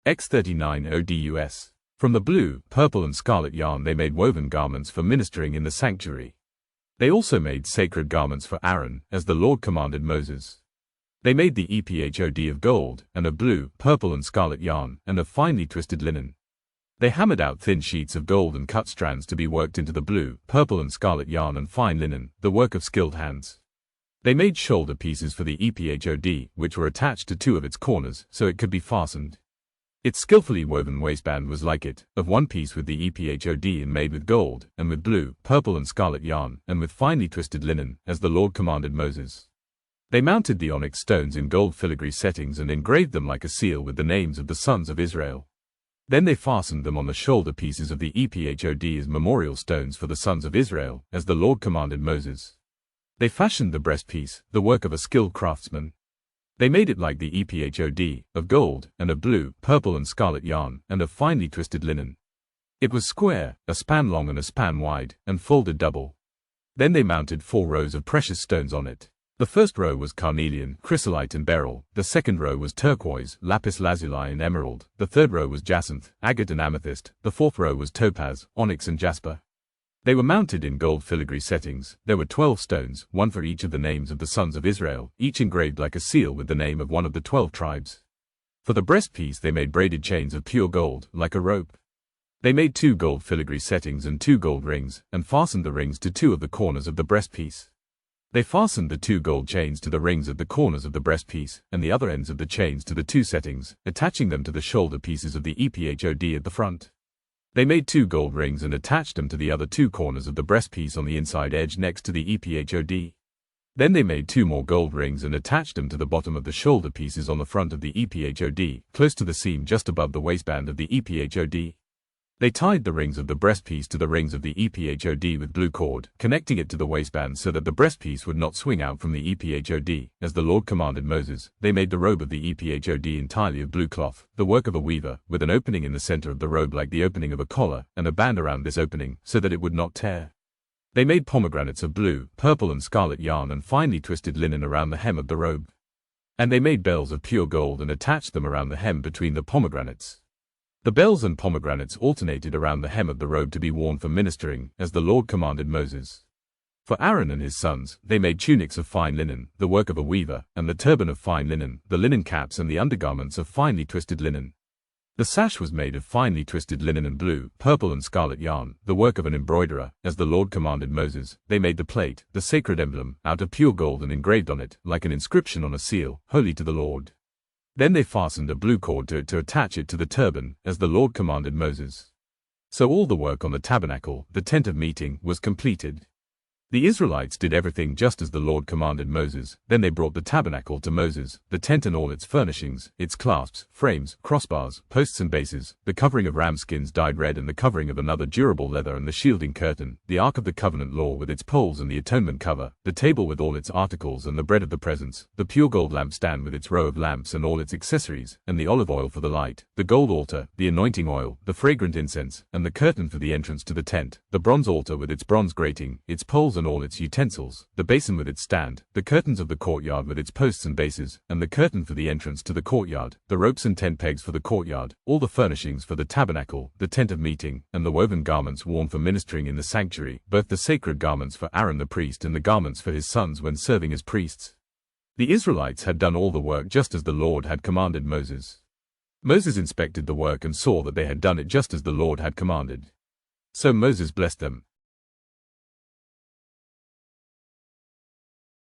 X39 ODUS. From the blue, purple and scarlet yarn they made woven garments for ministering in the sanctuary. They also made sacred garments for Aaron, as the Lord commanded Moses. They made the ephod of gold, and of blue, purple and scarlet yarn, and of finely twisted linen. They hammered out thin sheets of gold and cut strands to be worked into the blue, purple and scarlet yarn and fine linen, the work of skilled hands. They made shoulder pieces for the ephod, which were attached to two of its corners, so it could be fastened. Its skillfully woven waistband was like it, of one piece with the ephod and made with gold, and with blue, purple and scarlet yarn, and with finely twisted linen, as the Lord commanded Moses. They mounted the onyx stones in gold filigree settings and engraved them like a seal with the names of the sons of Israel. Then they fastened them on the shoulder pieces of the ephod as memorial stones for the sons of Israel, as the Lord commanded Moses. They fashioned the breastpiece, the work of a skilled craftsman. They made it like the ephod, of gold, and of blue, purple and scarlet yarn, and of finely twisted linen. It was square, a span long and a span wide, and folded double. Then they mounted 4 rows of precious stones on it. The first row was carnelian, chrysolite and beryl, the second row was turquoise, lapis lazuli and emerald, the third row was jacinth, agate and amethyst, the fourth row was topaz, onyx and jasper. They were mounted in gold filigree settings. There were 12 stones, one for each of the names of the sons of Israel, each engraved like a seal with the name of one of the 12 tribes. For the breastpiece they made braided chains of pure gold, like a rope. They made 2 gold filigree settings and 2 gold rings, and fastened the rings to 2 of the corners of the breastpiece. They fastened the 2 gold chains to the rings at the corners of the breastpiece, and the other ends of the chains to the 2 settings, attaching them to the shoulder pieces of the ephod at the front. They made 2 gold rings and attached them to the other 2 corners of the breastpiece on the inside edge next to the ephod. Then they made 2 more gold rings and attached them to the bottom of the shoulder pieces on the front of the ephod, close to the seam just above the waistband of the ephod. They tied the rings of the breastpiece to the rings of the ephod with blue cord, connecting it to the waistband so that the breastpiece would not swing out from the ephod, as the Lord commanded Moses. They made the robe of the ephod entirely of blue cloth, the work of a weaver, with an opening in the center of the robe like the opening of a collar, and a band around this opening, so that it would not tear. They made pomegranates of blue, purple and scarlet yarn and finely twisted linen around the hem of the robe. And they made bells of pure gold and attached them around the hem between the pomegranates. The bells and pomegranates alternated around the hem of the robe to be worn for ministering, as the Lord commanded Moses. For Aaron and his sons, they made tunics of fine linen, the work of a weaver, and the turban of fine linen, the linen caps and the undergarments of finely twisted linen. The sash was made of finely twisted linen and blue, purple and scarlet yarn, the work of an embroiderer, as the Lord commanded Moses. They made the plate, the sacred emblem, out of pure gold and engraved on it, like an inscription on a seal, holy to the Lord. Then they fastened a blue cord to it to attach it to the turban, as the Lord commanded Moses. So all the work on the tabernacle, the tent of meeting, was completed. The Israelites did everything just as the Lord commanded Moses. Then they brought the tabernacle to Moses, the tent and all its furnishings, its clasps, frames, crossbars, posts and bases, the covering of ram skins dyed red and the covering of another durable leather and the shielding curtain, the ark of the covenant law with its poles and the atonement cover, the table with all its articles and the bread of the presence, the pure gold lampstand with its row of lamps and all its accessories, and the olive oil for the light, the gold altar, the anointing oil, the fragrant incense, and the curtain for the entrance to the tent, the bronze altar with its bronze grating, its poles and all its utensils, the basin with its stand, the curtains of the courtyard with its posts and bases, and the curtain for the entrance to the courtyard, the ropes and tent pegs for the courtyard, all the furnishings for the tabernacle, the tent of meeting, and the woven garments worn for ministering in the sanctuary, both the sacred garments for Aaron the priest and the garments for his sons when serving as priests. The Israelites had done all the work just as the Lord had commanded Moses. Moses inspected the work and saw that they had done it just as the Lord had commanded. So Moses blessed them.